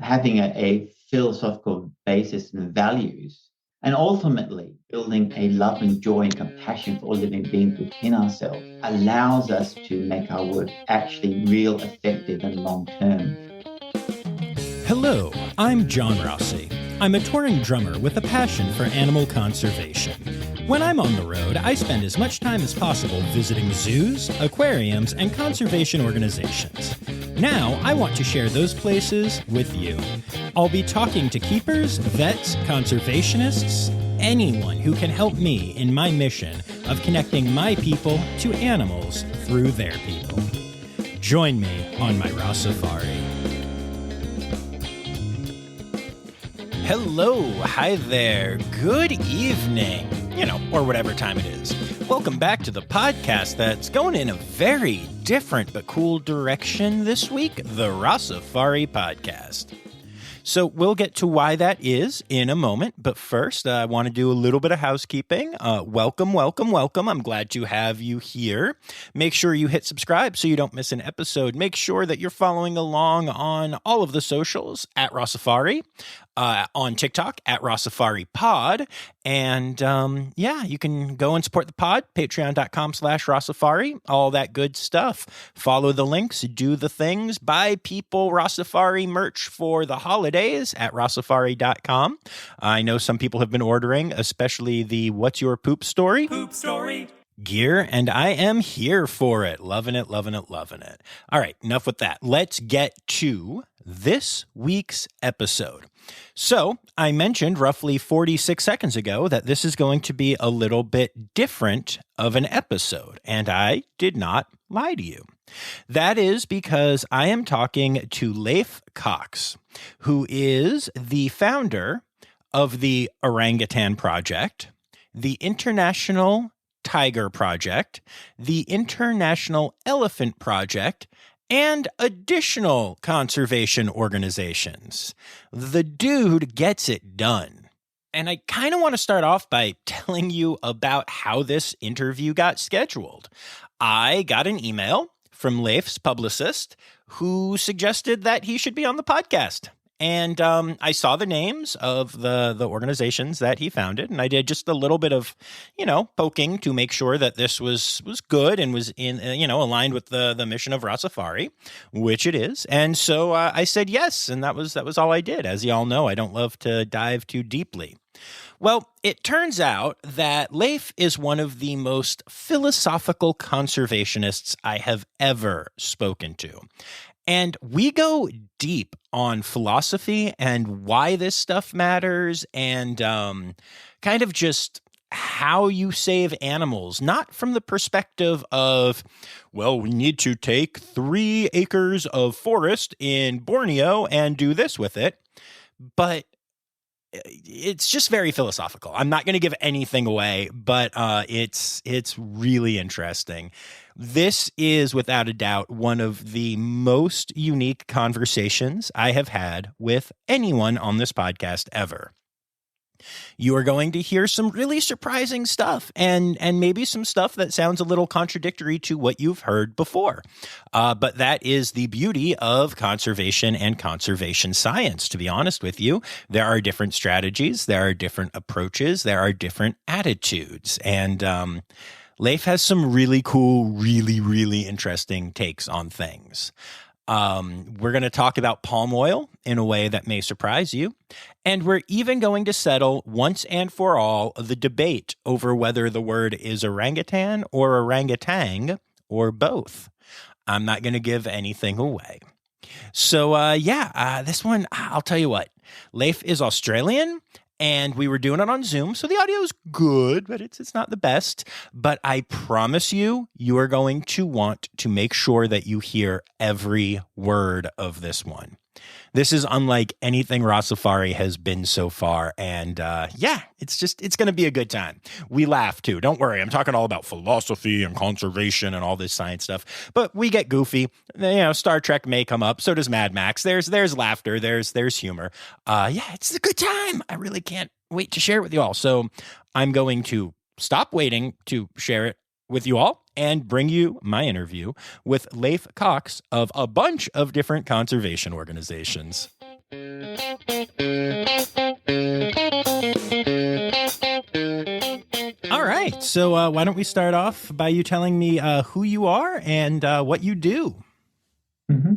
having a philosophical basis and values, and ultimately building a love and joy and compassion for all living beings within ourselves allows us to make our work actually real, effective, and long-term. Hello, I'm John Rossi. I'm a touring drummer with a passion for animal conservation. When I'm on the road, I spend as much time as possible visiting zoos, aquariums, and conservation organizations. Now, I want to share those places with you. I'll be talking to keepers, vets, conservationists, anyone who can help me in my mission of connecting my people to animals through their people. Join me on my Rossifari. Hello, hi there, good evening, or whatever time it is. Welcome back to the podcast that's going in a very different but cool direction this week, the Rossifari podcast. So we'll get to why that is in a moment, but first I want to do a little bit of housekeeping. Welcome. I'm glad to have you here. Make sure you hit subscribe so you don't miss an episode. Make sure that you're following along on all of the socials at Rossifari, on TikTok at Rossifari Pod, and you can go and support the pod, patreon.com/Rossifari, all that good stuff. Follow the links, do the things, buy people Rossifari merch for the holidays at Rossifari.com. I know some people have been ordering, especially the What's Your Poop Story? Poop Story gear, and I am here for it. Loving it. All right, enough with that. Let's get to this week's episode. So I mentioned roughly 46 seconds ago that this is going to be a little bit different of an episode, and I did not lie to you. That is because I am talking to Leif Cocks, who is the founder of the Orangutan Project, the International Tiger Project, the International Elephant Project, and additional conservation organizations. The dude gets it done. And I kind of want to start off by telling you about how this interview got scheduled. I got an email from Leif's publicist who suggested that he should be on the podcast. And I saw the names of the organizations that he founded, and I did just a little bit of, poking to make sure that this was good and was in, aligned with the mission of Rossifari, which it is. And so I said yes, and that was all I did. As you all know, I don't love to dive too deeply. Well, it turns out that Leif is one of the most philosophical conservationists I have ever spoken to. And we go deep on philosophy and why this stuff matters and kind of just how you save animals, not from the perspective of, well, we need to take 3 acres of forest in Borneo and do this with it, but it's just very philosophical. I'm not going to give anything away, but it's really interesting. This is, without a doubt, one of the most unique conversations I have had with anyone on this podcast ever. You are going to hear some really surprising stuff and maybe some stuff that sounds a little contradictory to what you've heard before. But that is the beauty of conservation and conservation science, to be honest with you. There are different strategies, there are different approaches, there are different attitudes. And Leif has some really cool, really interesting takes on things. We're going to talk about palm oil in a way that may surprise you. And we're even going to settle once and for all the debate over whether the word is orangutan or orangutan or both. I'm not going to give anything away. So, this one, I'll tell you what. Leif is Australian. And we were doing it on Zoom, so the audio is good, but it's not the best. But I promise you, you are going to want to make sure that you hear every word of this one. This is unlike anything Rossifari has been so far. And it's going to be a good time. We laugh too. Don't worry. I'm talking all about philosophy and conservation and all this science stuff. But we get goofy. Star Trek may come up. So does Mad Max. There's laughter. There's humor. It's a good time. I really can't wait to share it with you all. So I'm going to stop waiting to share it with you all and bring you my interview with Leif Cocks of a bunch of different conservation organizations. All right. So why don't we start off by you telling me who you are and what you do? Mm-hmm.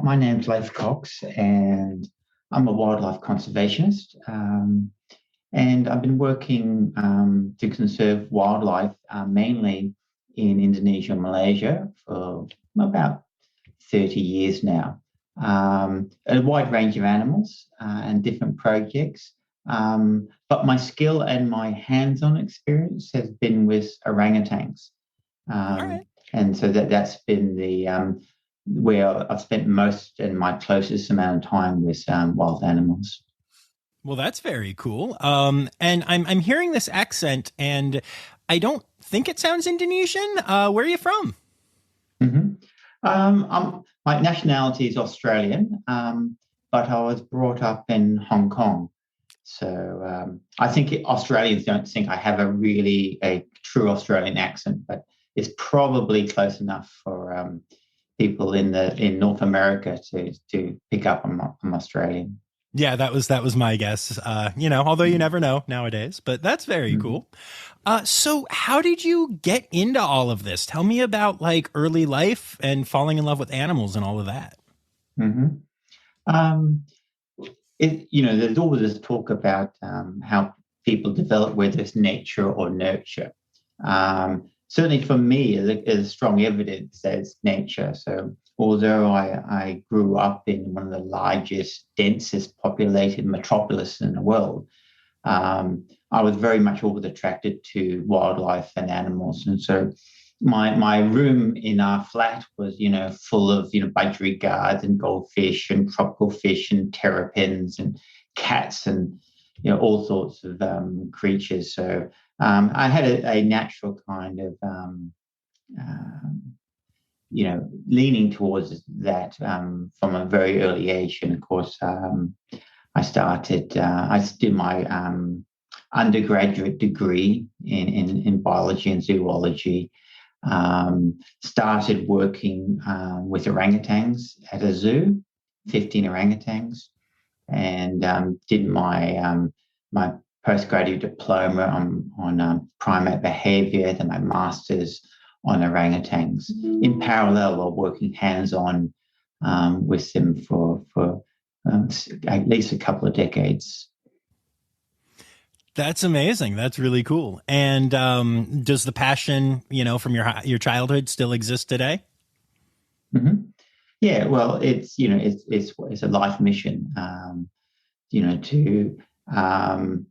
My name's Leif Cocks, and I'm a wildlife conservationist. And I've been working to conserve wildlife mainly in Indonesia and Malaysia for about 30 years now. A wide range of animals and different projects. But my skill and my hands-on experience has been with orangutans. All right. And so that's been the where I've spent most and my closest amount of time with wild animals. Well, that's very cool. And I'm hearing this accent, and I don't think it sounds Indonesian. Where are you from? Mm-hmm. My nationality is Australian, but I was brought up in Hong Kong. So I think Australians don't think I have a true Australian accent, but it's probably close enough for people in North America to pick up I'm Australian. Yeah, that was my guess. Although you never know nowadays, but that's very Mm-hmm. cool. So how did you get into all of this? Tell me about like early life and falling in love with animals and all of that. Mm-hmm. Um, there's always this talk about how people develop, whether it's nature or nurture. Certainly for me, there's strong evidence that it's nature. So although I grew up in one of the largest, densest populated metropolis in the world, I was very much always attracted to wildlife and animals. And so my room in our flat was, full of, budgerigars and goldfish and tropical fish and terrapins and cats and, all sorts of creatures. So I had a natural kind of, um, leaning towards that from a very early age. And of course, I did my undergraduate degree in biology and zoology. Started working with orangutans at a zoo, 15 orangutans, and did my postgraduate diploma on primate behavior, then my master's on orangutans. In parallel, while working hands-on with them for at least a couple of decades. That's amazing. That's really cool. And does the passion, from your childhood still exist today? Mm-hmm. Yeah, well, it's a life mission, you know, to um,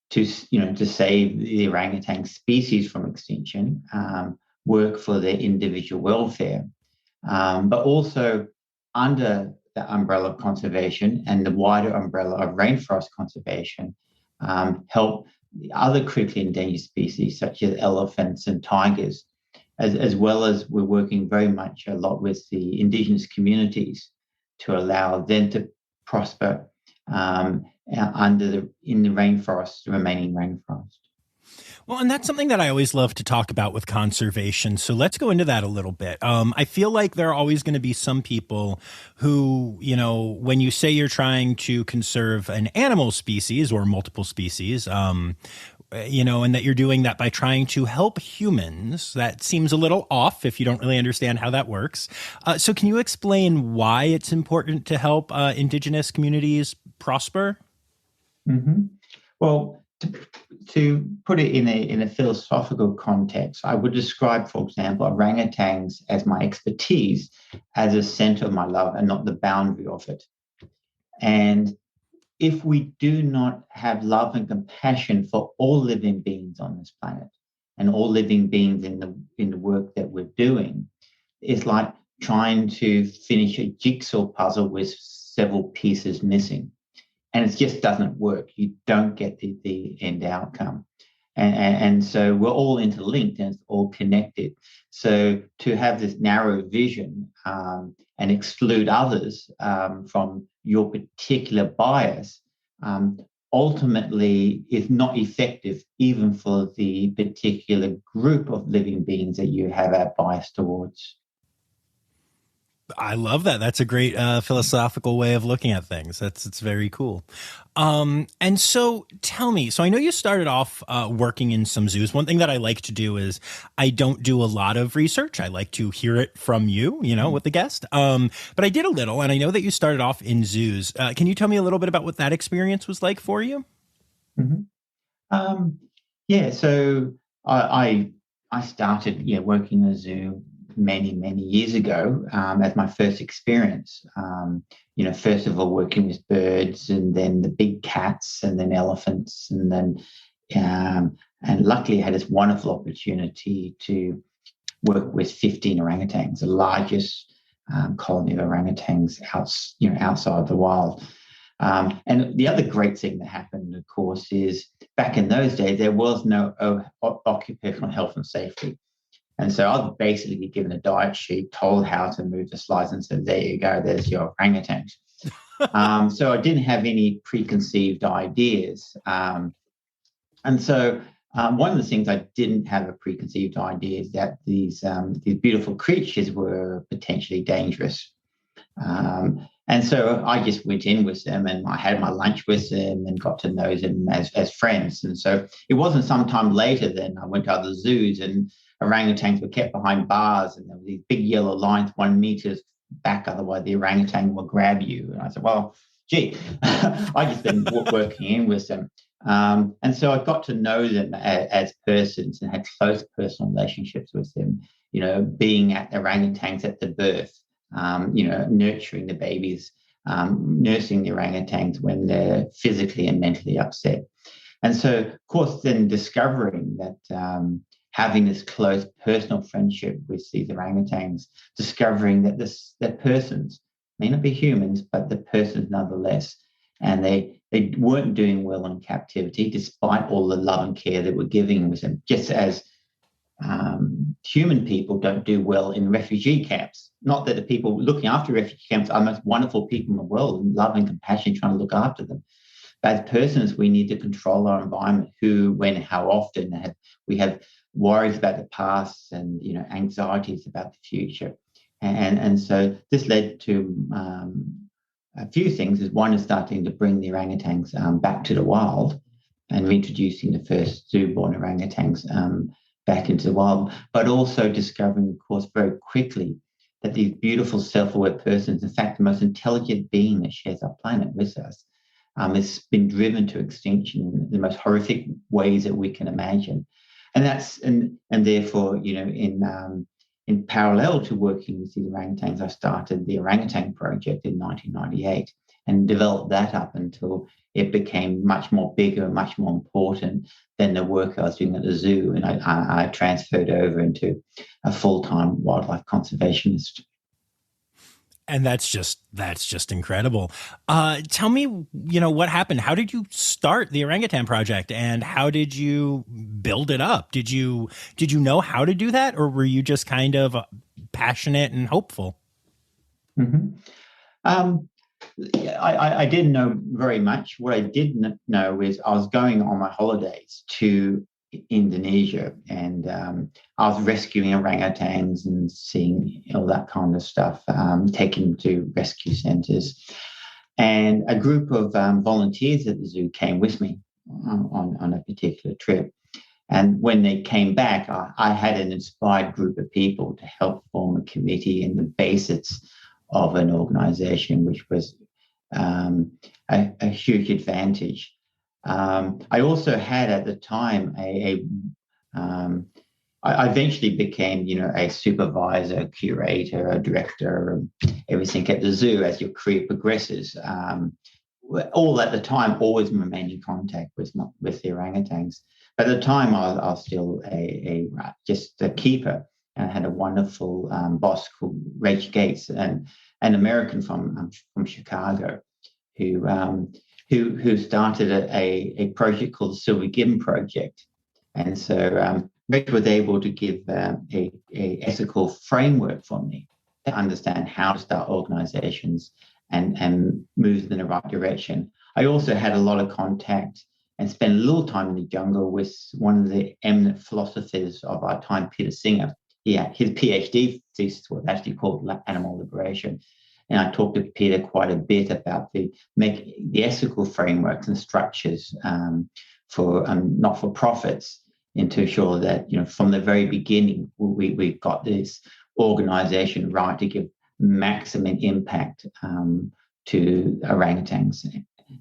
to save the orangutan species from extinction, work for their individual welfare, but also under the umbrella of conservation and the wider umbrella of rainforest conservation, help the other critically endangered species such as elephants and tigers, as well as we're working very much a lot with the indigenous communities to allow them to prosper in the rainforest, the remaining rainforest. Well, and that's something that I always love to talk about with conservation. So let's go into that a little bit. I feel like there are always going to be some people who, when you say you're trying to conserve an animal species or multiple species, and that you're doing that by trying to help humans, that seems a little off if you don't really understand how that works. So can you explain why it's important to help indigenous communities prosper? Mm-hmm. Well, to put it in a philosophical context, I would describe, for example, orangutans as my expertise, as a center of my love and not the boundary of it. And if we do not have love and compassion for all living beings on this planet and all living beings in the work that we're doing, it's like trying to finish a jigsaw puzzle with several pieces missing. And it just doesn't work. You don't get the end outcome. And so we're all interlinked and it's all connected. So to have this narrow vision and exclude others from your particular bias ultimately is not effective, even for the particular group of living beings that you have our bias towards. I love that. That's a great philosophical way of looking at things. It's very cool. And so tell me, so I know you started off working in some zoos. One thing that I like to do is I don't do a lot of research. I like to hear it from you, with the guest. But I did a little, and I know that you started off in zoos. Can you tell me a little bit about what that experience was like for you? Mhm. Um, yeah, so I started working in a zoo many years ago as my first experience. First of all working with birds, and then the big cats, and then elephants, and then and luckily I had this wonderful opportunity to work with 15 orangutans, the largest colony of orangutans outside the wild. And the other great thing that happened, of course, is back in those days, there was no occupational health and safety. And so I was basically given a diet sheet, told how to move the slides, and said, there you go, there's your orangutan. So I didn't have any preconceived ideas. And so one of the things I didn't have a preconceived idea is that these beautiful creatures were potentially dangerous. And so I just went in with them, and I had my lunch with them and got to know them as friends. And so it wasn't some time later then I went to other zoos, and orangutans were kept behind bars, and there were these big yellow lines 1 meter back, otherwise the orangutan will grab you. And I said, well, gee, I just been working in with them. And so I got to know them as persons and had close personal relationships with them, being at orangutans at the birth, nurturing the babies, nursing the orangutans when they're physically and mentally upset. And so, of course, then discovering that having this close personal friendship with these orangutans, discovering that they're persons, may not be humans, but they're persons nonetheless. And they weren't doing well in captivity, despite all the love and care that we're giving with them, just as human people don't do well in refugee camps. Not that the people looking after refugee camps are the most wonderful people in the world, and love and compassion, trying to look after them. But as persons, we need to control our environment, who, when, how often. We have worries about the past, and anxieties about the future. And so this led to a few things. Is one is starting to bring the orangutans back to the wild, and reintroducing the first zoo-born orangutans back into the wild, but also discovering, of course, very quickly that these beautiful self-aware persons, in fact, the most intelligent being that shares our planet with us, has been driven to extinction in the most horrific ways that we can imagine. And that's and therefore, in parallel to working with these orangutans, I started the Orangutan Project in 1998 and developed that up until it became much more bigger and much more important than the work I was doing at the zoo. And I transferred over into a full-time wildlife conservationist. And that's just incredible. Tell me, what happened? How did you start the Orangutan Project, and how did you build it up? Did you know how to do that, or were you just kind of passionate and hopeful? Mm-hmm. I didn't know very much. What I did know is I was going on my holidays to Indonesia, and I was rescuing orangutans and seeing all that kind of stuff, taking them to rescue centres. And a group of volunteers at the zoo came with me on a particular trip. And when they came back, I had an inspired group of people to help form a committee and the basis of an organization, which was a huge advantage. I also had at the time I eventually became, a supervisor, curator, a director, everything at the zoo as your career progresses. All at the time, always remain in contact with the orangutans. But at the time, I was still just a keeper, and I had a wonderful boss called Rach Gates, and an American from Chicago, who started a project called the Silver Gibbon Project. And so Rach was able to give a ethical framework for me to understand how to start organizations and move in the right direction. I also had a lot of contact and spent a little time in the jungle with one of the eminent philosophers of our time, Peter Singer, yeah, his PhD thesis was actually called Animal Liberation. And I talked to Peter quite a bit about the ethical frameworks and structures for not for profits, and to ensure that from the very beginning we've got this organization right to give maximum impact to orangutans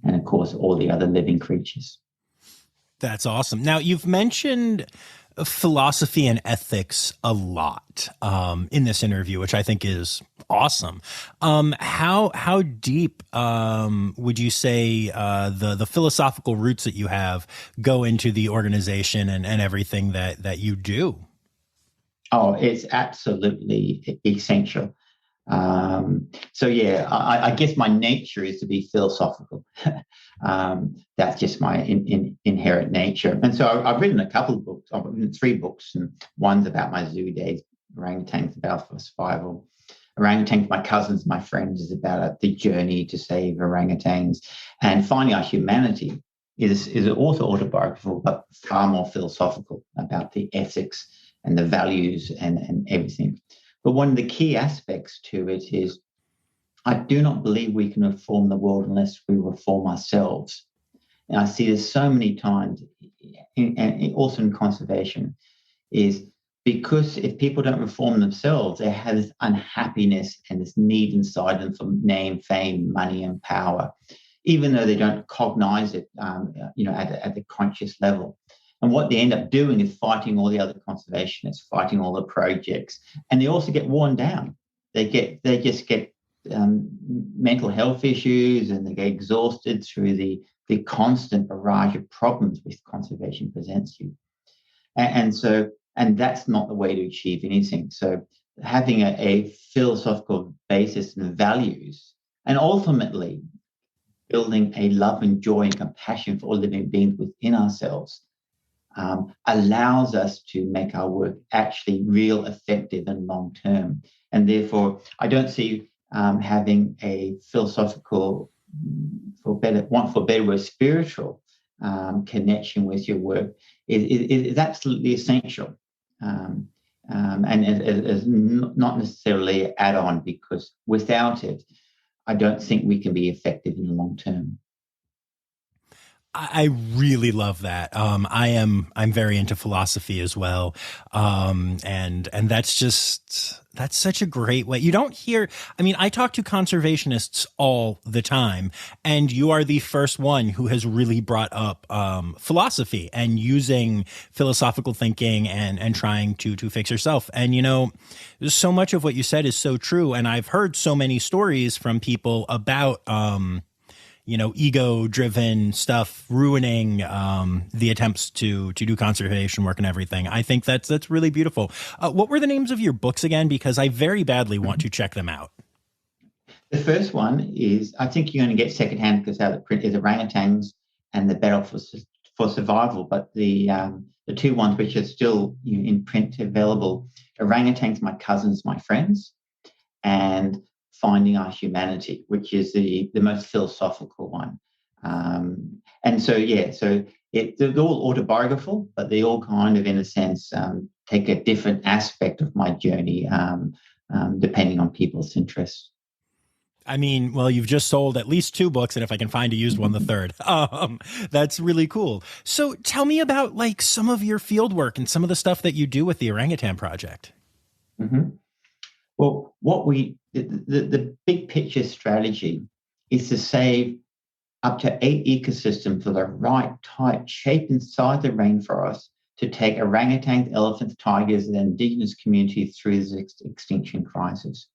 and of course all the other living creatures. That's awesome. Now, you've mentioned philosophy and ethics a lot in this interview, which I think is awesome. How deep would you say the philosophical roots that you have go into the organization and everything that you do? Oh, it's absolutely essential. So yeah, I guess my nature is to be philosophical. That's just my inherent nature. And so I've written a couple of books. I've written 3 books, and one's about my zoo days. Orangutans about for survival. Orangutans, my cousins, my friends, is about the journey to save orangutans. And Finding Our Humanity is also autobiographical, but far more philosophical about the ethics and the values and everything. But one of the key aspects to it is I do not believe we can reform the world unless we reform ourselves. And I see this so many times, and also in conservation, is because if people don't reform themselves, they have this unhappiness and this need inside them for name, fame, money, and power, even though they don't cognize it, at the conscious level. And what they end up doing is fighting all the other conservationists, fighting all the projects, and they also get worn down. They just get mental health issues, and they get exhausted through the constant barrage of problems which conservation presents you. And that's not the way to achieve anything. So having a philosophical basis and values, and ultimately building a love and joy and compassion for all living beings within ourselves, allows us to make our work actually real, effective, and long term. And therefore, I don't see having a philosophical, for better word, spiritual connection with your work is absolutely essential. And it is not necessarily add on, because without it, I don't think we can be effective in the long term. I really love that. I'm very into philosophy as well. And that's such a great way. You don't hear, I mean, I talk to conservationists all the time, and you are the first one who has really brought up, philosophy and using philosophical thinking and trying to fix yourself. And, so much of what you said is so true. And I've heard so many stories from people about, ego-driven stuff ruining the attempts to do conservation work and everything. I think that's really beautiful. What were the names of your books again? Because I very badly want to check them out. The first one is, I think you're going to get secondhand because out of print, is Orangutans and the Battle for Survival. But the 2 ones which are still in print available, Orangutans, My Cousins, My Friends, and Finding Our Humanity, which is the most philosophical one. And so they're all autobiographical, but they all kind of, in a sense, take a different aspect of my journey, depending on people's interests. I mean, well, you've just sold at least 2 books, and if I can find a used one, the third. That's really cool. So tell me about some of your field work and some of the stuff that you do with the Orangutan Project. Mm-hmm. Well, the big picture strategy is to save up to 8 ecosystems of the right type, shape, and size of rainforest to take orangutans, elephants, tigers, and indigenous communities through this extinction crisis.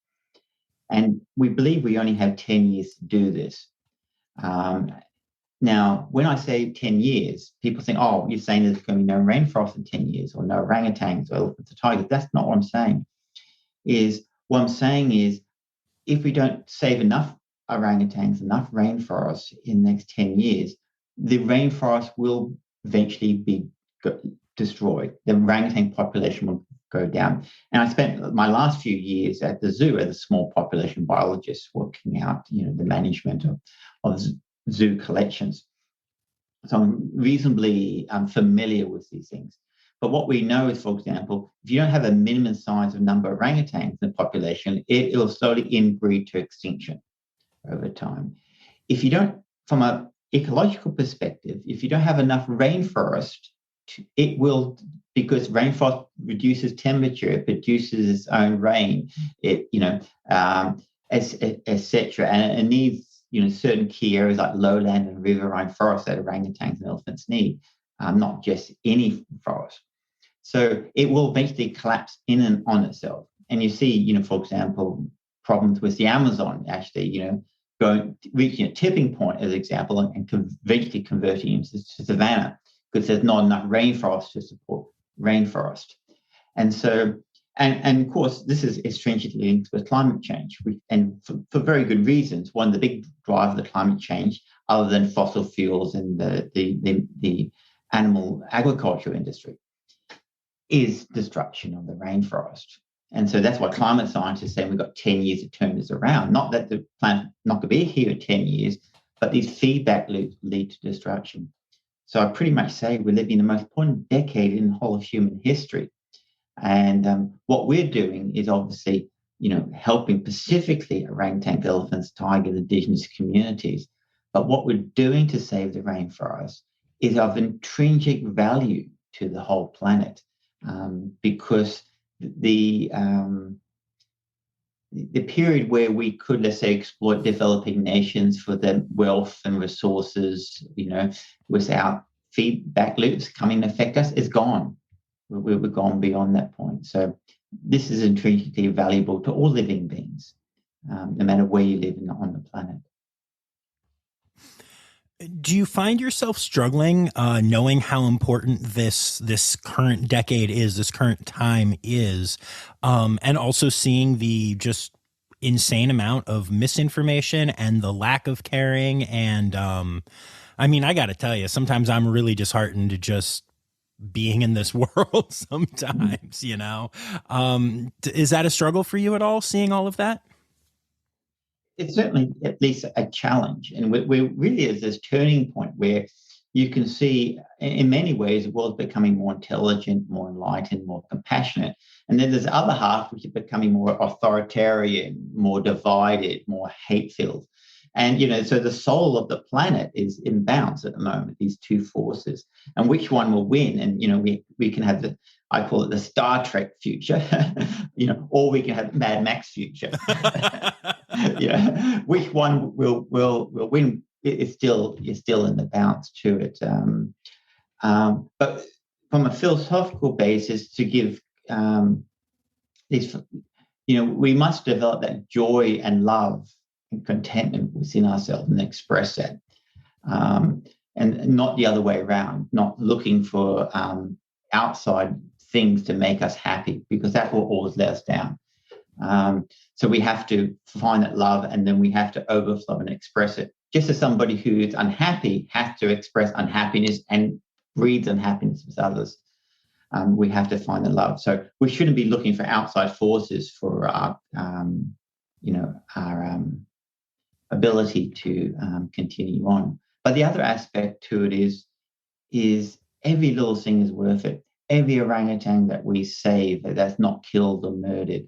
And we believe we only have 10 years to do this. Now, when I say 10 years, people think, oh, you're saying there's going to be no rainforest in 10 years, or no orangutans, or elephants, or tigers. That's not what I'm saying. What I'm saying is, if we don't save enough orangutans, enough rainforests in the next 10 years, the rainforest will eventually be destroyed. The orangutan population will go down. And I spent my last few years at the zoo as a small population biologist, working out, the management of zoo collections. So I'm reasonably familiar with these things. But what we know is, for example, if you don't have a minimum size of number of orangutans in the population, it will slowly inbreed to extinction over time. If you don't, from an ecological perspective, if you don't have enough rainforest, it will, because rainforest reduces temperature, it produces its own rain, etc. And it needs, certain key areas like lowland and riverine forests that orangutans and elephants need, not just any forest. So it will eventually collapse in and on itself. And you see, for example, problems with the Amazon actually, reaching a tipping point, as an example, and eventually converting into savanna, because there's not enough rainforest to support rainforest. And so, and of course, this is stringently linked with climate change, and for very good reasons. One of the big drivers of the climate change, other than fossil fuels and the animal agriculture industry, is destruction of the rainforest. And so that's why climate scientists say we've got 10 years to turn this around. Not that the planet's not going to be here in 10 years, but these feedback loops lead to destruction. So I pretty much say we're living the most important decade in the whole of human history. And what we're doing is obviously, helping specifically orangutans, elephants, tigers, indigenous communities. But what we're doing to save the rainforest is of intrinsic value to the whole planet, because the period where we could, let's say, exploit developing nations for their wealth and resources, without feedback loops coming to affect us, is gone. We've gone beyond that point. So this is intrinsically valuable to all living beings, no matter where you live on the planet. Do you find yourself struggling, knowing how important this current decade is, this current time is, and also seeing the just insane amount of misinformation and the lack of caring? And I got to tell you, sometimes I'm really disheartened to just being in this world sometimes, Is that a struggle for you at all, seeing all of that? It's certainly at least a challenge. And we're really at this turning point where you can see, in many ways, the world's becoming more intelligent, more enlightened, more compassionate. And then there's the other half, which is becoming more authoritarian, more divided, more hate-filled. And, so the soul of the planet is in balance at the moment, these two forces. And which one will win? And, we can have I call it the Star Trek future, or we can have Mad Max future. Which one will win? It's still in the balance to it. But from a philosophical basis, to give these, we must develop that joy and love and contentment within ourselves and express that, and not the other way around. Not looking for outside things to make us happy, because that will always let us down. So we have to find that love, and then we have to overflow and express it. Just as somebody who is unhappy has to express unhappiness and breeds unhappiness with others, we have to find the love. So we shouldn't be looking for outside forces for our ability to continue on. But the other aspect to it is every little thing is worth it. Every orangutan that we save that's not killed or murdered,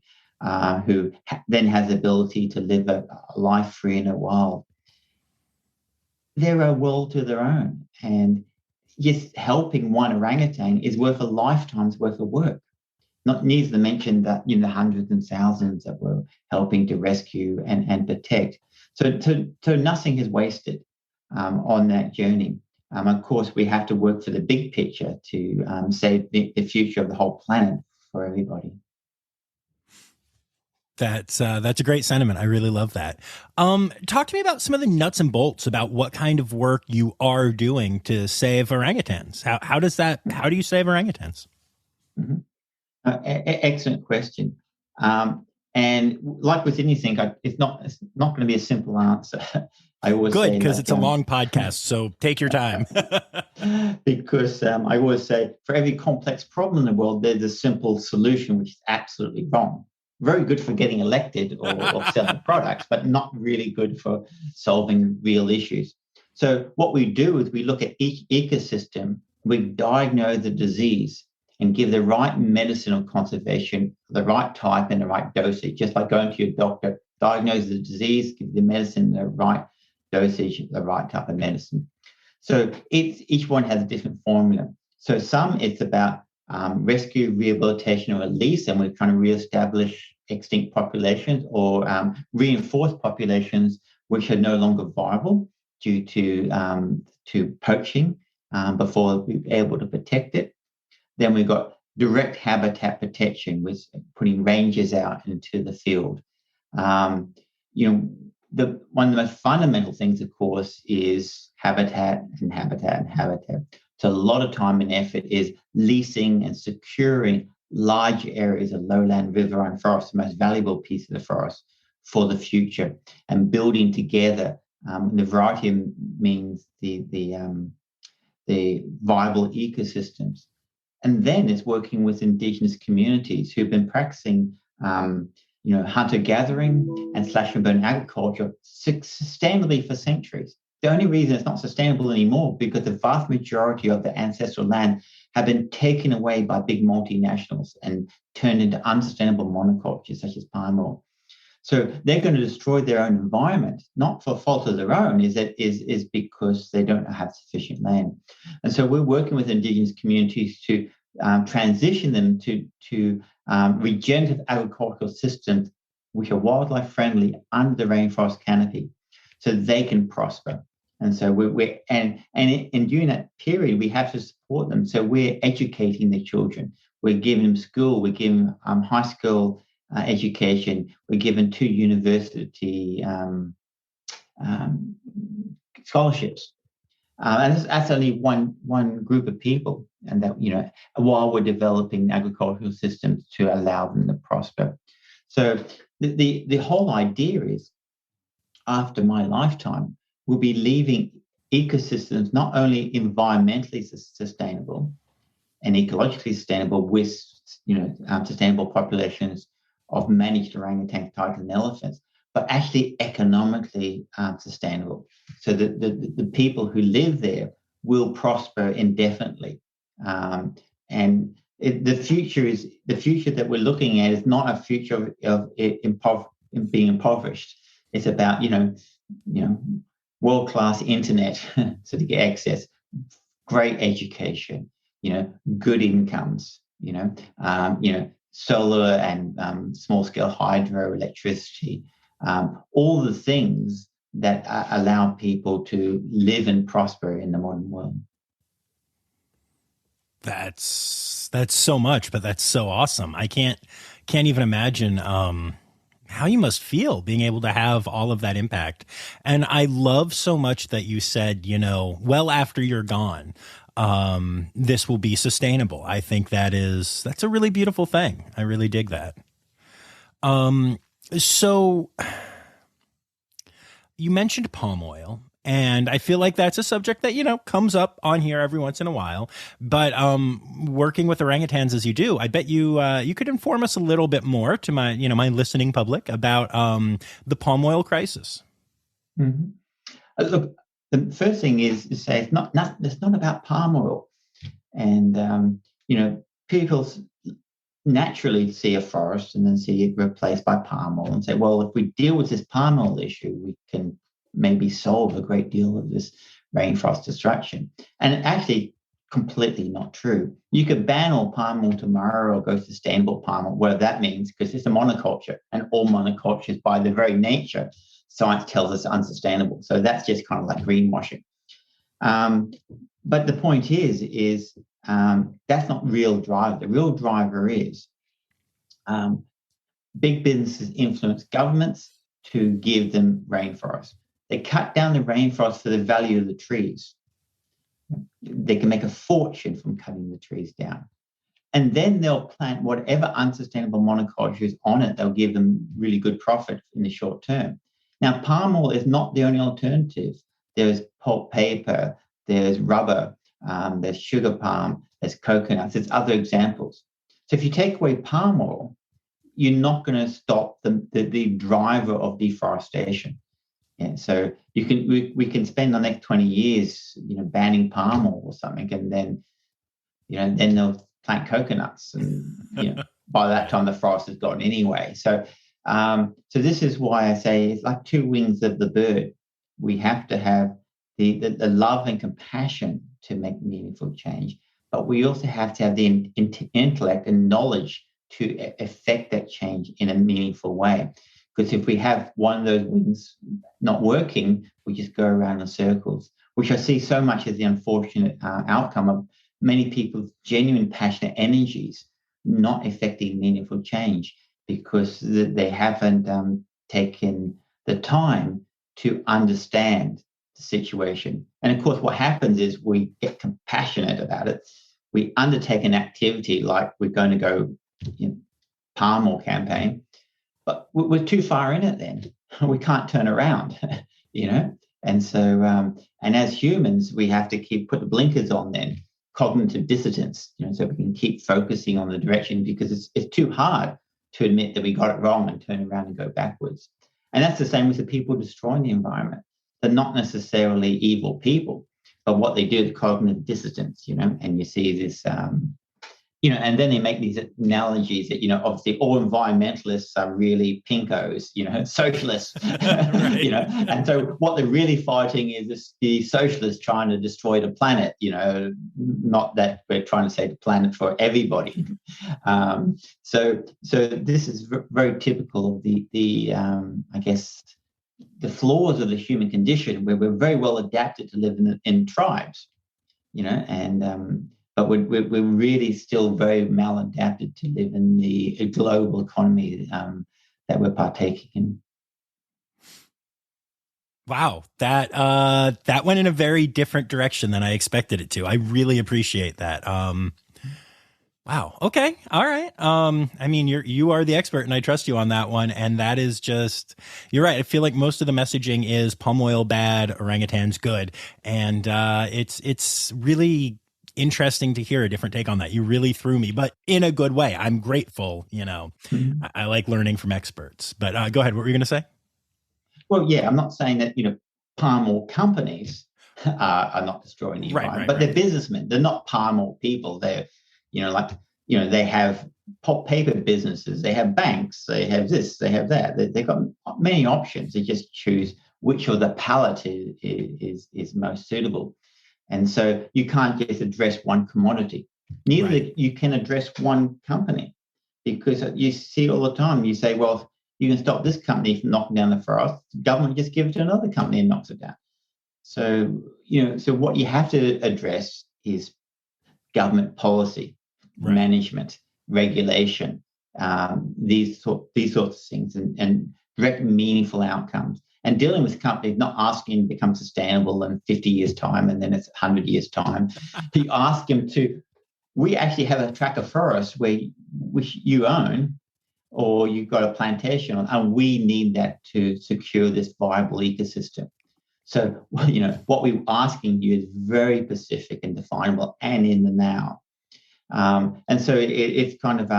who then has the ability to live a life free in the wild, they're a world to their own. And just helping one orangutan is worth a lifetime's worth of work. Not needs to mention that, the hundreds and thousands that we're helping to rescue and protect. So nothing is wasted on that journey. Of course, we have to work for the big picture to save the future of the whole planet for everybody. That's a great sentiment. I really love that. Talk to me about some of the nuts and bolts about what kind of work you are doing to save orangutans. How do you save orangutans? Mm-hmm. Excellent question. And like with anything, it's not going to be a simple answer. I always good, say, because it's a long podcast, so take your time. Because I always say, for every complex problem in the world, there's a simple solution, which is absolutely wrong. Very good for getting elected or selling products, but not really good for solving real issues. So what we do is we look at each ecosystem, we diagnose the disease, and give the right medicine or conservation, the right type and the right dosage, just like going to your doctor, diagnose the disease, give the medicine the right dosage, the right type of medicine. So each one has a different formula. So some it's about rescue, rehabilitation, or release, and we're trying to reestablish extinct populations or reinforce populations which are no longer viable due to poaching before we're able to protect it. Then we've got direct habitat protection, with putting rangers out into the field. One of the most fundamental things, of course, is habitat and habitat and habitat. So a lot of time and effort is leasing and securing large areas of lowland, riverine forest, the most valuable piece of the forest for the future, and building together. The variety means the viable ecosystems. And then it's working with Indigenous communities who've been practicing hunter-gathering and slash-and-burn agriculture sustainably for centuries. The only reason it's not sustainable anymore because the vast majority of the ancestral land have been taken away by big multinationals and turned into unsustainable monocultures such as palm oil. So they're going to destroy their own environment, not for fault of their own, is because they don't have sufficient land. And so we're working with Indigenous communities to transition them to regenerative agricultural systems which are wildlife friendly under the rainforest canopy, so they can prosper. And so and during that period we have to support them. So we're educating the children. We're giving them school. We're giving high school education. We're given 2 university scholarships. And that's only one group of people, and that while we're developing agricultural systems to allow them to prosper. So the whole idea is, after my lifetime, we'll be leaving ecosystems not only environmentally sustainable and ecologically sustainable, with sustainable populations of managed orangutans, tigers, and elephants, but actually economically sustainable, so that the people who live there will prosper indefinitely. And the future that we're looking at is not a future of being impoverished. It's about world-class internet, so to get access, great education, good incomes, solar and small-scale hydroelectricity, all the things that allow people to live and prosper in the modern world. That's so much, but that's so awesome. I can't even imagine how you must feel being able to have all of that impact. And I love so much that you said, well, after you're gone, this will be sustainable. I think that's a really beautiful thing. I really dig that. So you mentioned palm oil, and I feel like that's a subject that, comes up on here every once in a while. But working with orangutans as you do, I bet you could inform us a little bit more to my listening public about the palm oil crisis. Mm-hmm. Look, the first thing is to say it's not about palm oil, and people naturally see a forest and then see it replaced by palm oil and say, well, if we deal with this palm oil issue, we can maybe solve a great deal of this rainforest destruction. And actually, completely not true. You could ban all palm oil tomorrow or go sustainable palm oil, whatever that means, because it's a monoculture, and all monocultures, by their very nature, science tells us, are unsustainable. So that's just kind of like greenwashing. But the point is that's not real driver. The real driver is big businesses influence governments to give them rainforests. They cut down the rainforest for the value of the trees. They can make a fortune from cutting the trees down. And then they'll plant whatever unsustainable monocultures on it. They'll give them really good profit in the short term. Now, palm oil is not the only alternative. There's pulp paper, there's rubber, there's sugar palm, there's coconuts, there's other examples. So if you take away palm oil, you're not going to stop the driver of deforestation. And so we can spend the next 20 years, banning palm oil or something, and then they'll plant coconuts, and by that time the forest is gone anyway. So this is why I say it's like two wings of the bird. We have to have the love and compassion to make meaningful change, but we also have to have the intellect and knowledge to affect that change in a meaningful way. Because if we have one of those wings not working, we just go around in circles, which I see so much as the unfortunate outcome of many people's genuine passionate energies not affecting meaningful change because they haven't taken the time to understand the situation. And of course, what happens is we get compassionate about it. We undertake an activity like we're going to go palm oil campaign, but we're too far in it then. We can't turn around, And so, and as humans, we have to put the blinkers on then, cognitive dissonance, so we can keep focusing on the direction because it's too hard to admit that we got it wrong and turn around and go backwards. And that's the same with the people destroying the environment. They're not necessarily evil people, but what they do is cognitive dissonance, and you see this, and then they make these analogies that, obviously all environmentalists are really pinkos, socialists, Right. and so what they're really fighting is the socialists trying to destroy the planet, not that we're trying to save the planet for everybody. So this is very typical of the I guess, the flaws of the human condition, where we're very well adapted to live in tribes, but we're really still very maladapted to live in the global economy that we're partaking in. Wow, that went in a very different direction than I expected it to. I really appreciate that. Wow. Okay. All right. I mean, you are the expert, and I trust you on that one. And that is just, you're right. I feel like most of the messaging is palm oil bad, orangutans good, and it's really interesting to hear a different take on that. You really threw me, but in a good way. I'm grateful. Mm-hmm. I like learning from experts. But go ahead. What were you going to say? Well, yeah, I'm not saying that palm oil companies are not destroying the environment, but they're businessmen. They're not palm oil people. They're they have pulp paper businesses, they have banks, they have this, they have that. They've got many options. They just choose which of the palette is most suitable. And so you can't just address one commodity. Neither you can address one company, because you see all the time. You say, well, you can stop this company from knocking down the forest. The government just gives it to another company and knocks it down. So, so what you have to address is government policy, management, regulation, these sorts of things, and direct meaningful outcomes. And dealing with companies, not asking to become sustainable in 50 years' time and then it's 100 years' time. You ask them we actually have a tract of forest which you own, or you've got a plantation on, and we need that to secure this viable ecosystem. So, what we're asking you is very specific and definable and in the now. And so it's kind of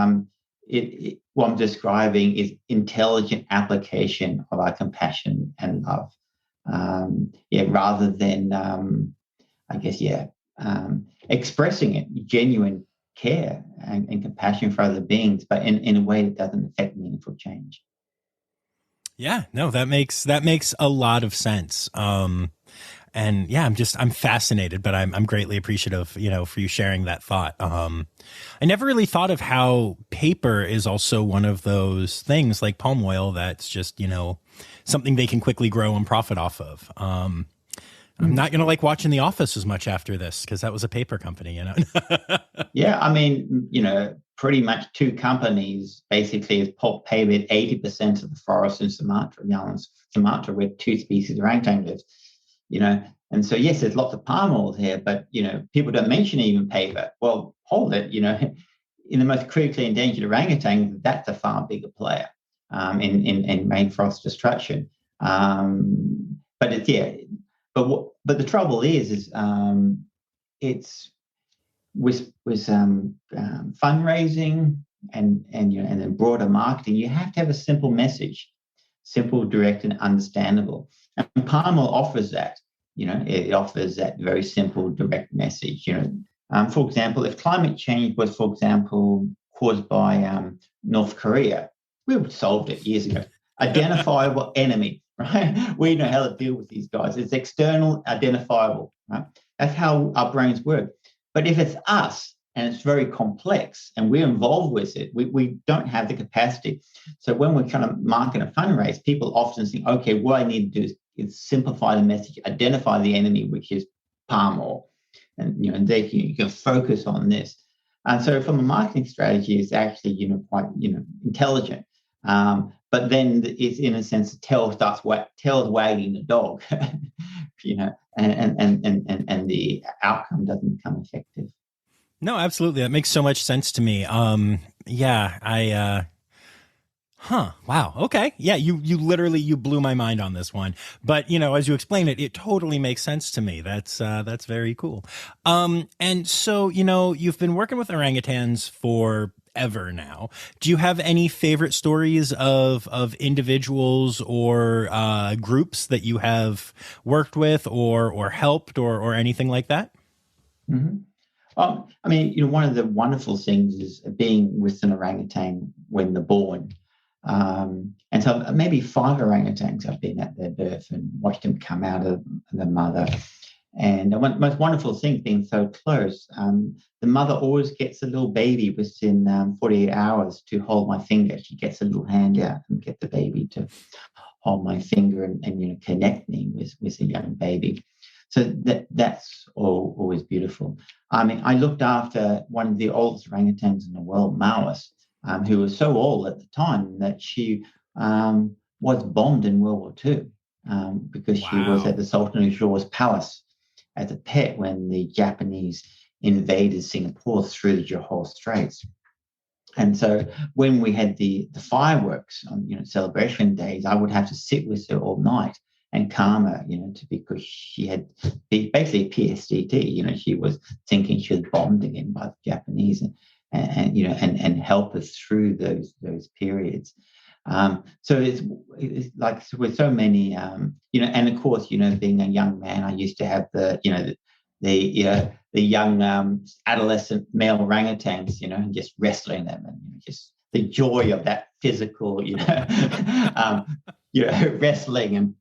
what I'm describing is intelligent application of our compassion and love, rather than expressing it, genuine care and compassion for other beings, but in a way that doesn't affect meaningful change. Yeah, no, that makes a lot of sense. And yeah, I'm fascinated, but I'm greatly appreciative, for you sharing that thought. I never really thought of how paper is also one of those things like palm oil that's just, something they can quickly grow and profit off of. I'm not going to like watching The Office as much after this, because that was a paper company, Yeah, I mean, pretty much two companies basically is pulp paper 80% of the forest in Sumatra, Sumatra, where two species of orangutan live. And so, yes, there's lots of palm oil here, but, people don't mention even paper. Well, hold it, in the most critically endangered orangutan, that's a far bigger player in rainforest destruction. But the trouble is it's with fundraising and then broader marketing, you have to have a simple message, simple, direct, and understandable. And palm oil offers that. It offers that very simple, direct message. For example, if climate change was, for example, caused by North Korea, we would have solved it years ago. Identifiable enemy, right? We know how to deal with these guys. It's external, identifiable, right? That's how our brains work. But if it's us and it's very complex and we're involved with it, we don't have the capacity. So when we're trying to market a fundraise, people often think, okay, what I need to do is simplify the message, identify the enemy, which is palm oil. And you can focus on this. And so from a marketing strategy, it's actually quite intelligent. But then it's in a sense tails wagging the dog, and the outcome doesn't become effective. No, absolutely. That makes so much sense to me. Wow. Okay. Yeah. You literally, you blew my mind on this one, but as you explain it, it totally makes sense to me. That's very cool. And so, you've been working with orangutans forever now. Do you have any favorite stories of individuals or groups that you have worked with or helped or anything like that? Mm-hmm. One of the wonderful things is being with an orangutan when they're born. And so maybe 5 orangutans I've been at their birth and watched them come out of the mother. And the most wonderful thing, being so close, the mother always gets a little baby within 48 hours to hold my finger. She gets a little hand out and get the baby to hold my finger and connect me with a young baby. So that's always beautiful. I looked after one of the oldest orangutans in the world, Maoist, who was so old at the time that she was bombed in World War II because she was at the Sultan of Jore's palace as a pet when the Japanese invaded Singapore through the Johor Straits. And so when we had the fireworks on celebration days, I would have to sit with her all night and calm her, because she had basically PTSD. She was thinking she was bombed again by the Japanese, and help us through those periods. So it's like with so many, and of course, being a young man, I used to have the young adolescent male orangutans, and just wrestling them, and just the joy of that physical, wrestling and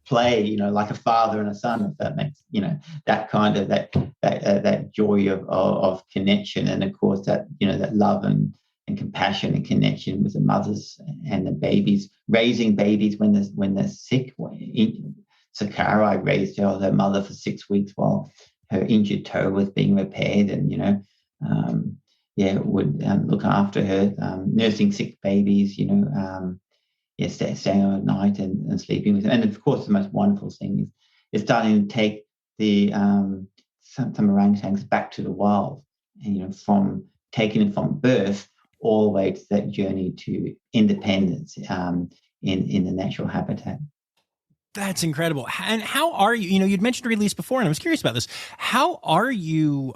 play, like a father and a son, if that makes, that kind of that joy of connection, and of course that that love and compassion and connection with the mothers and the babies, raising babies when they're sick. Sakara, I raised her mother for 6 weeks while her injured toe was being repaired, and would look after her, nursing sick babies, staying at night and sleeping with them. And of course, the most wonderful thing is starting to take the some orangutans back to the wild, and from taking them from birth all the way to that journey to independence in the natural habitat. That's incredible. And how are you? You'd mentioned release before, and I was curious about this. How are you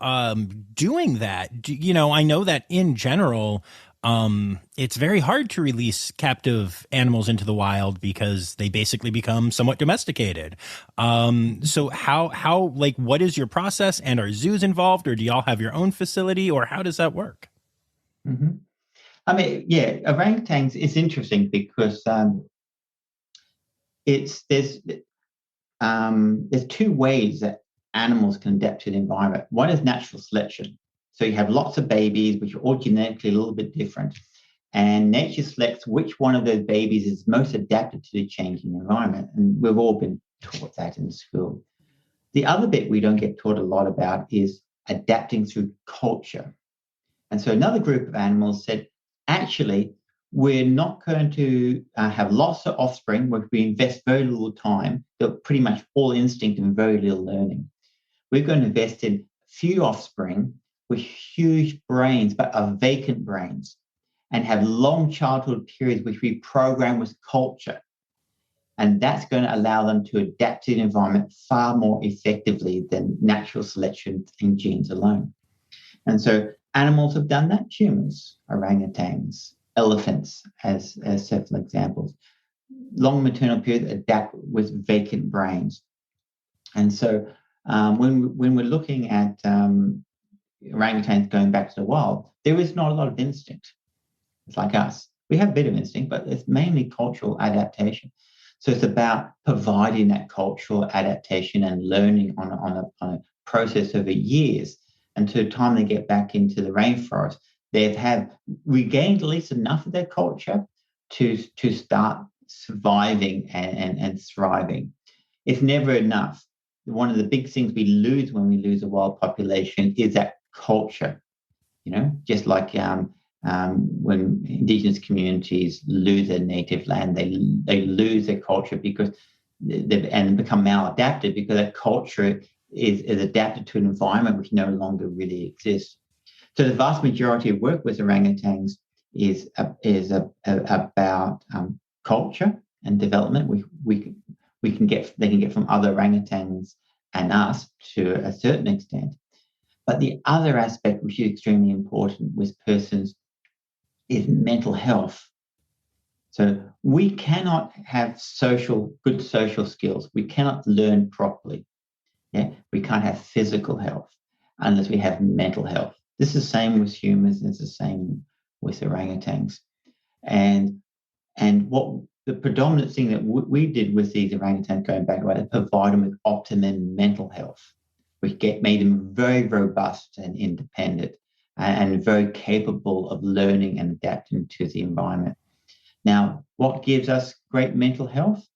doing that? I know that in general, it's very hard to release captive animals into the wild because they basically become somewhat domesticated. So how what is your process, and are zoos involved, or do y'all have your own facility, or how does that work? Mm-hmm. Orangutans, it's interesting because there's 2 ways that animals can adapt to the environment. One is natural selection. So you have lots of babies which are all genetically a little bit different, and nature selects which one of those babies is most adapted to the changing environment. And we've all been taught that in school. The other bit we don't get taught a lot about is adapting through culture. And so another group of animals said, actually, we're not going to have lots of offspring where we invest very little time. They're pretty much all instinct and very little learning. We're going to invest in few offspring with huge brains, but are vacant brains, and have long childhood periods which we program with culture. And that's going to allow them to adapt to the environment far more effectively than natural selection in genes alone. And so animals have done that. Humans, orangutans, elephants, as several examples. Long maternal periods adapt with vacant brains. And so when we're looking at orangutans going back to the wild, there is not a lot of instinct. It's like us. We have a bit of instinct, but it's mainly cultural adaptation. So it's about providing that cultural adaptation and learning on a process over years until the time they get back into the rainforest. They have regained at least enough of their culture to start surviving and thriving. It's never enough. One of the big things we lose when we lose a wild population is that culture. Just like when indigenous communities lose their native land, they lose their culture because and become maladapted because that culture is adapted to an environment which no longer really exists. So the vast majority of work with orangutans is about culture and development. They can get from other orangutans and us to a certain extent. But the other aspect, which is extremely important with persons, is mental health. So we cannot have good social skills. We cannot learn properly. Yeah, we can't have physical health unless we have mental health. This is the same with humans, and it's the same with orangutans. And what the predominant thing that we did with these orangutans going back, is provide them with optimum mental health, which made them very robust and independent and very capable of learning and adapting to the environment. Now, what gives us great mental health?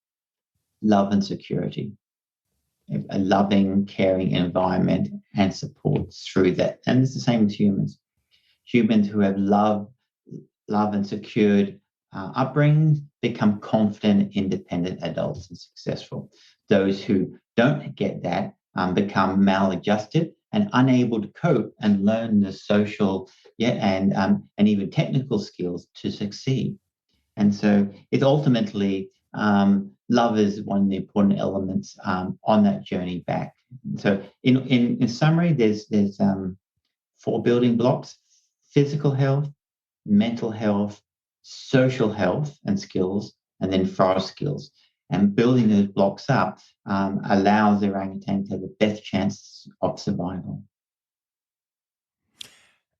Love and security. A loving, caring environment and support through that. And it's the same with humans. Humans who have love and secured upbringing become confident, independent adults and successful. Those who don't get that become maladjusted and unable to cope and learn the social and even technical skills to succeed. And so it's ultimately love is one of the important elements on that journey back. So in summary, there's 4 building blocks: physical health, mental health, social health and skills, and then forest skills. And building those blocks up allows the orangutan to have the best chance of survival.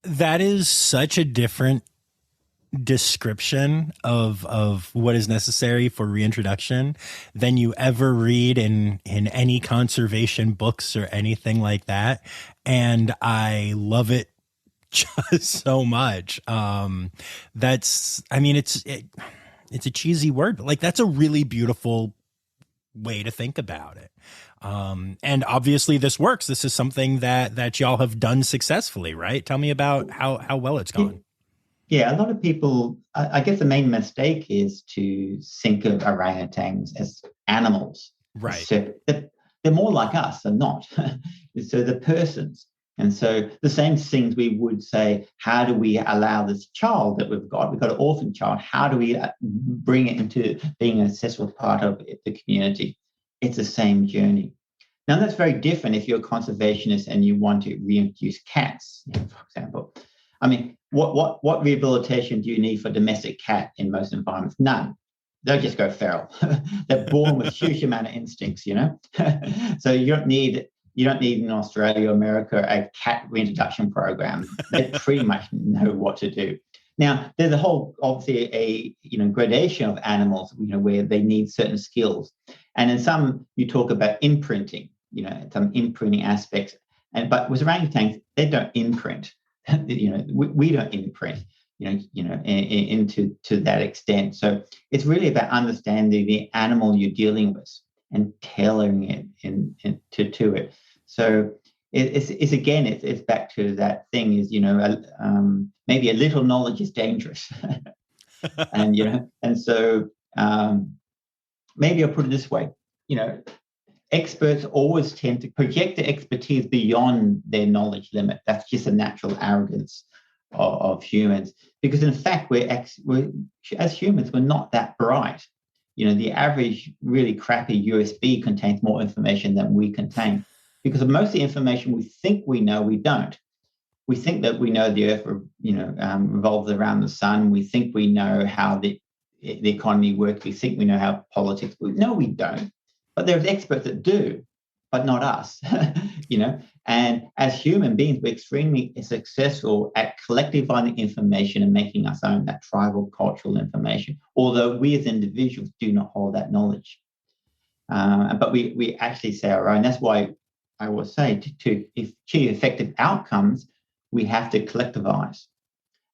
That is such a different description of what is necessary for reintroduction than you ever read in any conservation books or anything like that. And I love it just so much. It's a cheesy word, but like that's a really beautiful way to think about it. And obviously this works. This is something that y'all have done successfully, right? Tell me about how well it's gone. Yeah, a lot of people, I guess the main mistake is to think of orangutans as animals. Right. So they're more like us than not. So they're persons. And so the same things we would say, how do we allow this child that we've got an orphan child, how do we bring it into being an accessible part of the community? It's the same journey. Now, that's very different if you're a conservationist and you want to reintroduce cats, for example. I mean, what rehabilitation do you need for a domestic cat in most environments? None. They'll just go feral. They're born with huge amount of instincts, So you don't need in Australia or America a cat reintroduction program. They pretty much know what to do. Now, there's a whole, obviously, a gradation of animals, where they need certain skills. And in some, you talk about imprinting, some imprinting aspects. But with orangutans, they don't imprint. We don't imprint, into to that extent. So it's really about understanding the animal you're dealing with and tailoring it to it. So it's back to that thing is, maybe a little knowledge is dangerous. And so maybe I'll put it this way, experts always tend to project their expertise beyond their knowledge limit. That's just a natural arrogance of humans, because in fact, we're as humans, we're not that bright. The average really crappy USB contains more information than we contain, because of most of the information we think we know, we don't. We think that we know the Earth, revolves around the sun. We think we know how the economy works. We think we know how politics works. No, we don't. But there's experts that do, but not us. And as human beings, we're extremely successful at collectivizing information and making us own that tribal cultural information, although we as individuals do not hold that knowledge. But we actually say our own. That's why I will say to achieve effective outcomes, we have to collectivize.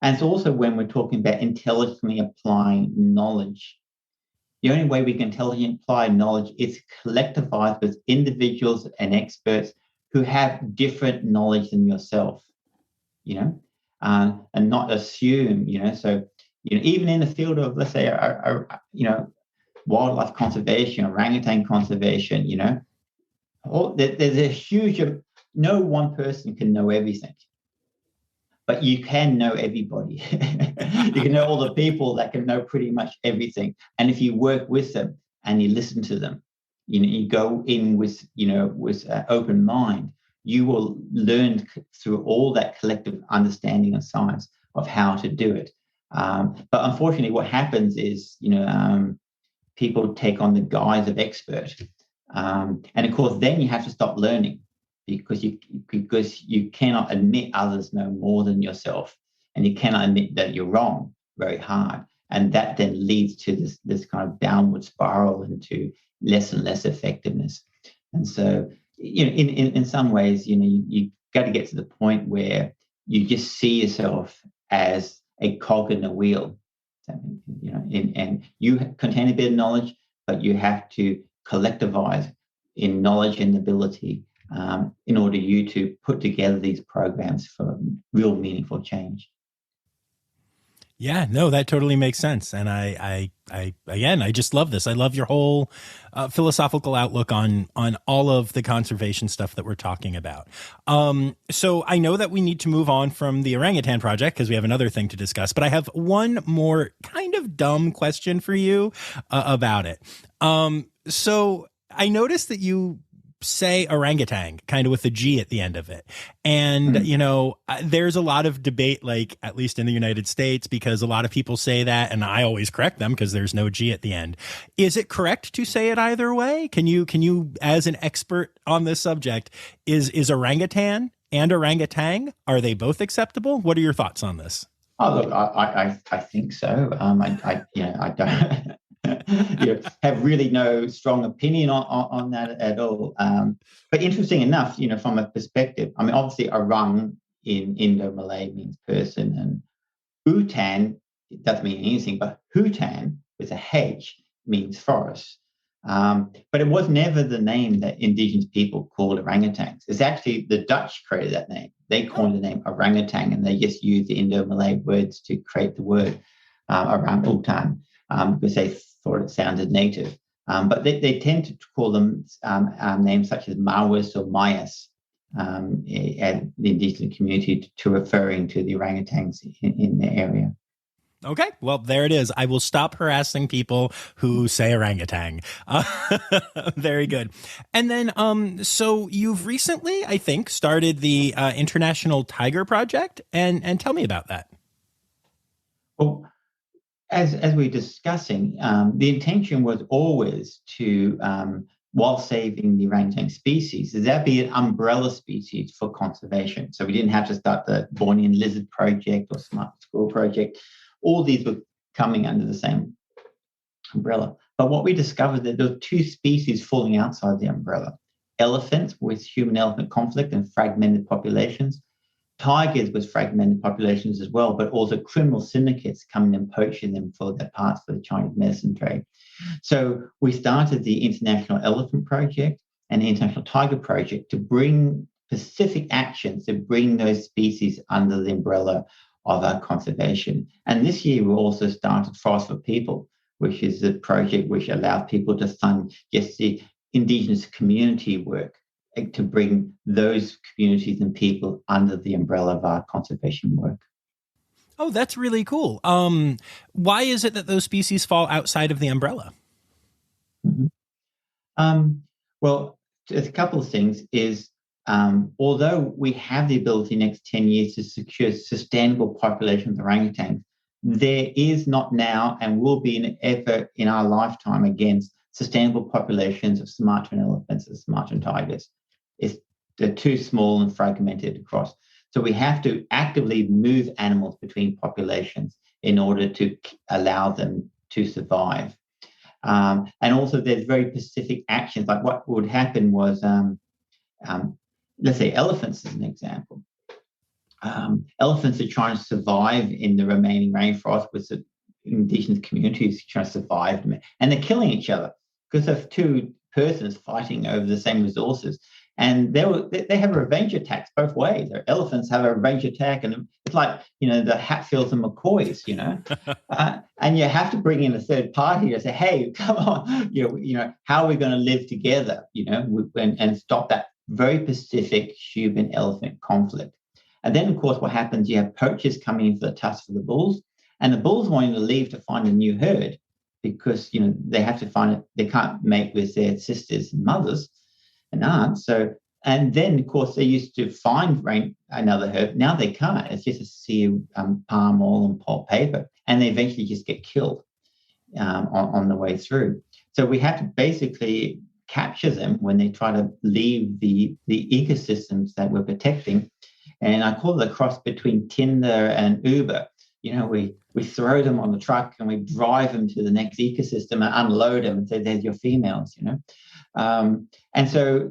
And it's also when we're talking about intelligently applying knowledge. The only way we can intelligently apply knowledge is collectivize with individuals and experts who have different knowledge than yourself, and not assume, So, even in the field of, let's say, wildlife conservation, orangutan conservation, there's a huge, no one person can know everything, but you can know everybody. You can know all the people that can know pretty much everything. And if you work with them and you listen to them, you go in with an open mind, you will learn through all that collective understanding of science of how to do it. But unfortunately, what happens is, people take on the guise of expert. And of course, then you have to stop learning because you cannot admit others know more than yourself, and you cannot admit that you're wrong very hard. And that then leads to this kind of downward spiral into less and less effectiveness. And so, in some ways, you got to get to the point where you just see yourself as a cog in the wheel. And you contain a bit of knowledge, but you have to collectivize in knowledge and ability in order you to put together these programs for real meaningful change. Yeah, no, that totally makes sense. And I just love this. I love your whole philosophical outlook on all of the conservation stuff that we're talking about. So I know that we need to move on from the Orangutan Project because we have another thing to discuss, but I have one more kind of dumb question for you about it. So I noticed that you say orangutan kind of with a G at the end of it. And, there's a lot of debate, like at least in the United States, because a lot of people say that, and I always correct them because there's no G at the end. Is it correct to say it either way? Can you, as an expert on this subject, is orangutan and orangutan, are they both acceptable? What are your thoughts on this? Oh, look, I think so. I don't have really no strong opinion on that at all. But interesting enough, from a perspective, I mean, obviously, orang in Indo-Malay means person, and utan doesn't mean anything, but hutan with a H means forest. But it was never the name that indigenous people called orangutans. It's actually the Dutch created that name. They coined the name orangutan, and they just used the Indo-Malay words to create the word orangutan because they thought it sounded native. But they tend to call them names such as Mawis or Mayas and the indigenous community to referring to the orangutans in the area. Okay, well, there it is. I will stop harassing people who say orangutan. Very good. And then, so you've recently, I think, started the International Tiger Project, and tell me about that. Well, as we're discussing, the intention was always to, while saving the orangutan species, is that be an umbrella species for conservation. So we didn't have to start the Bornean Lizard Project or Smart Squirrel Project. All these were coming under the same umbrella. But what we discovered that there were two species falling outside the umbrella: elephants with human-elephant conflict and fragmented populations, tigers with fragmented populations as well, but also criminal syndicates coming and poaching them for their parts for the Chinese medicine trade. So we started the International Elephant Project and the International Tiger Project to bring specific actions to bring those species under the umbrella of our conservation. And this year we also started Forest for People, which is a project which allows people to fund just the indigenous community work to bring those communities and people under the umbrella of our conservation work. Oh, that's really cool. Why is it that those species fall outside of the umbrella? Mm-hmm. Well, a couple of things is, although we have the ability next 10 years to secure sustainable populations of orangutans, there is not now and will be an effort in our lifetime against sustainable populations of Sumatran elephants and Sumatran tigers. It's they're too small and fragmented across. So we have to actively move animals between populations in order to allow them to survive. And also there's very specific actions, like what would happen was, let's say elephants as an example. Elephants are trying to survive in the remaining rainforest with the indigenous communities trying to survive, and they're killing each other because of two persons fighting over the same resources. And they have revenge attacks both ways. Their elephants have a revenge attack, and it's like, the Hatfields and McCoys, and you have to bring in a third party to say, hey, come on, how are we going to live together, and stop that very specific human-elephant conflict. And then, of course, what happens, you have poachers coming in for the tusks for the bulls, and the bulls wanting to leave to find a new herd because, they have to find it. They can't mate with their sisters and mothers and aunts. So, and then, of course, they used to find another herd. Now they can't. It's just a sea of palm oil and pulp paper, and they eventually just get killed on the way through. So we have to basically capture them when they try to leave the ecosystems that we're protecting. And I call it a cross between Tinder and Uber. We throw them on the truck and we drive them to the next ecosystem and unload them and say, there's your females, And so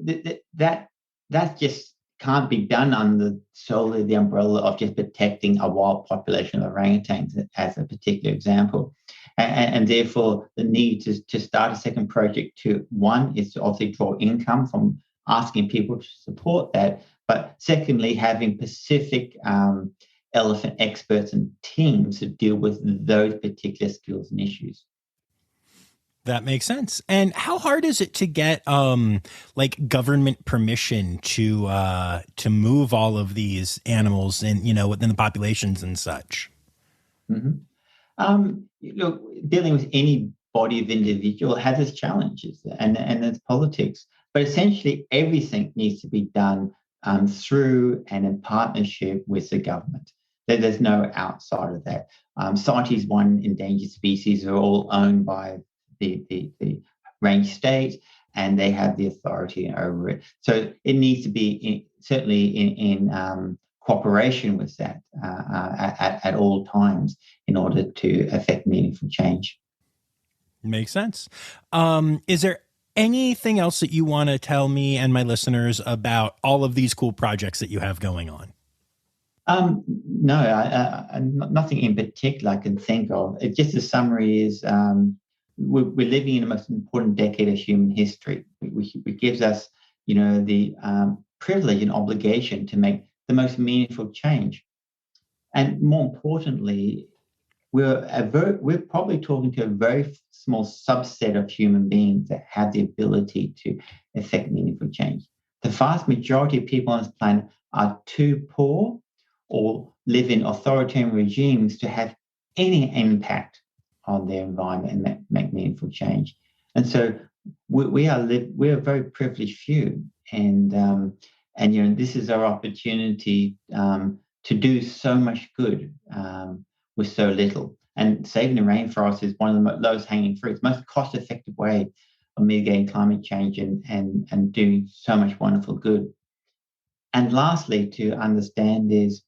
that just can't be done under solely the umbrella of just protecting a wild population of orangutans as a particular example. And therefore, the need to start a second project one is to obviously draw income from asking people to support that. But secondly, having specific elephant experts and teams to deal with those particular skills and issues. That makes sense. And how hard is it to get government permission to move all of these animals and within the populations and such? Mm-hmm. Look, dealing with any body of individual has its challenges and its politics, but essentially everything needs to be done through and in partnership with the government. There's no outside of that. CITES 1 endangered species are all owned by the range state, and they have the authority over it. So it needs to be certainly in cooperation with that at all times in order to affect meaningful change. Makes sense. Is there anything else that you want to tell me and my listeners about all of these cool projects that you have going on? No, nothing in particular I can think of. Just a summary is we're living in the most important decade of human history, which gives us, the privilege and obligation to make the most meaningful change. And more importantly, we're probably talking to a very small subset of human beings that have the ability to effect meaningful change. The vast majority of people on this planet are too poor or live in authoritarian regimes to have any impact on their environment and make meaningful change. And so we are a very privileged few, and this is our opportunity to do so much good with so little. And saving the rainforest is one of the lowest hanging fruits, most cost-effective way of mitigating climate change and doing so much wonderful good. And lastly, to understand is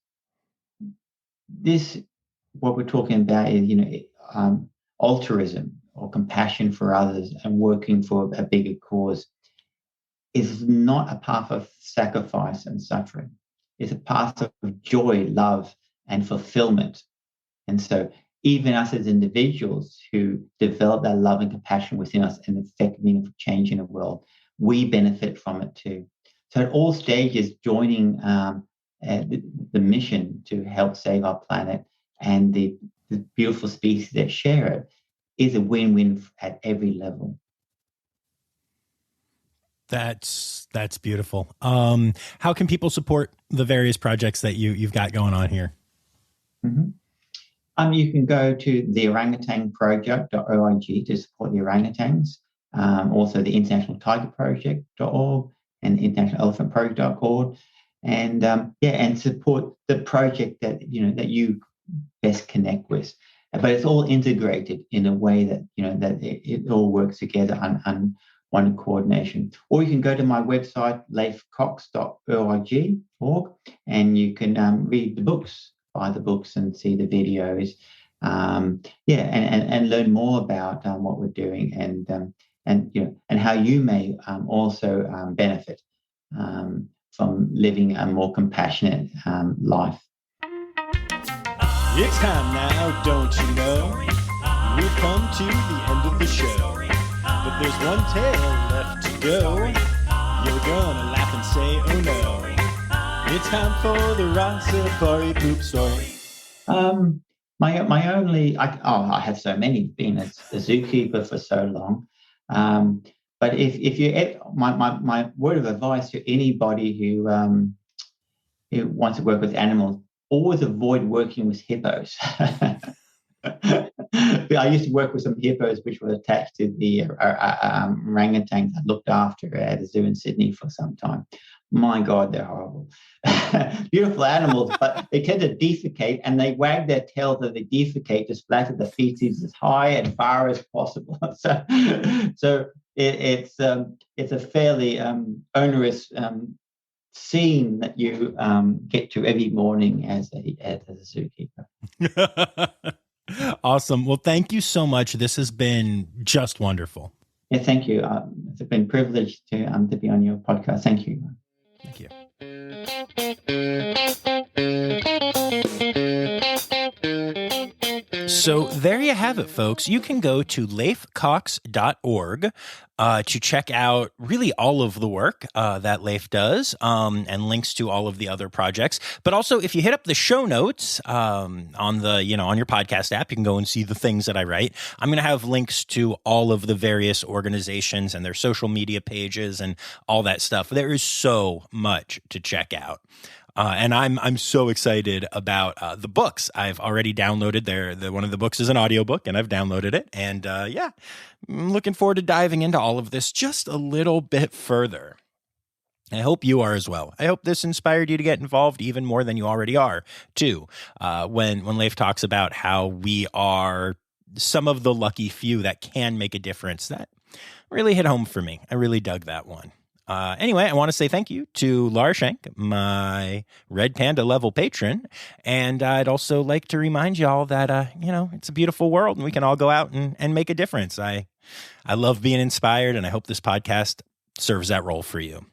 this, what we're talking about is, altruism or compassion for others and working for a bigger cause is not a path of sacrifice and suffering. It's a path of joy, love, and fulfillment. And so even us as individuals who develop that love and compassion within us and affect meaningful change in the world, we benefit from it too. So at all stages, joining the mission to help save our planet and the beautiful species that share it is a win-win at every level. That's beautiful. How can people support the various projects that you've got going on here? Mm-hmm. You can go to the Orangutan Project.org to support the orangutans. Also the International Tiger Project.org and International Elephant Project.org, and support the project that you best connect with. But it's all integrated in a way that that it all works together one coordination. Or you can go to my website, leifcocks.org, and you can read the books, buy the books and see the videos. And learn more about what we're doing and how you may also benefit from living a more compassionate life. It's time now, don't you know? We've come to the end of the show, but there's one tale left to go. You're gonna laugh and say, oh no. It's time for the Rossifari poop story. I have so many, being a zookeeper for so long. But if you, my word of advice to anybody who wants to work with animals, always avoid working with hippos. I used to work with some hippos which were attached to the orangutans I looked after at a zoo in Sydney for some time. My God, they're horrible. Beautiful animals, but they tend to defecate, and they wag their tails as they defecate to splatter the feces as high and far as possible. So it's a fairly onerous scene that you get to every morning as a zookeeper. Awesome. Well, thank you so much. This has been just wonderful. Yeah, thank you. It's been a privilege to be on your podcast. Thank you. Thank you. So there you have it, folks. You can go to leifcocks.org to check out really all of the work that Leif does and links to all of the other projects. But also, if you hit up the show notes on your podcast app, you can go and see the things that I write. I'm going to have links to all of the various organizations and their social media pages and all that stuff. There is so much to check out. And I'm so excited about the books. I've already downloaded one of the books is an audiobook, and I've downloaded it. And I'm looking forward to diving into all of this just a little bit further. I hope you are as well. I hope this inspired you to get involved even more than you already are, too. When Leif talks about how we are some of the lucky few that can make a difference, that really hit home for me. I really dug that one. Anyway, I want to say thank you to Laura Schenk, my Red Panda level patron. And I'd also like to remind y'all that, it's a beautiful world and we can all go out and make a difference. I love being inspired, and I hope this podcast serves that role for you.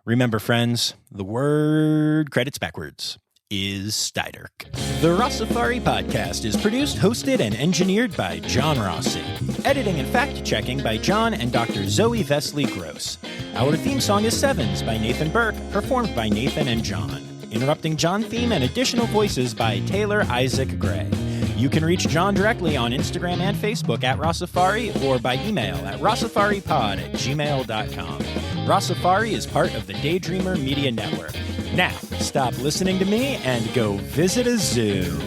Remember, friends, the word credits backwards is Steiderk. The Rossifari podcast is produced, hosted, and engineered by John Rossi. Editing and fact-checking by John and Dr. Zoe Vesley Gross. Our theme song is Sevens by Nathan Burke, performed by Nathan and John. Interrupting John theme and additional voices by Taylor Isaac Gray. You can reach John directly on Instagram and Facebook at Rossifari, or by email at rossifaripod@gmail.com. Rossifari is part of the Daydreamer Media Network. Now, stop listening to me and go visit a zoo.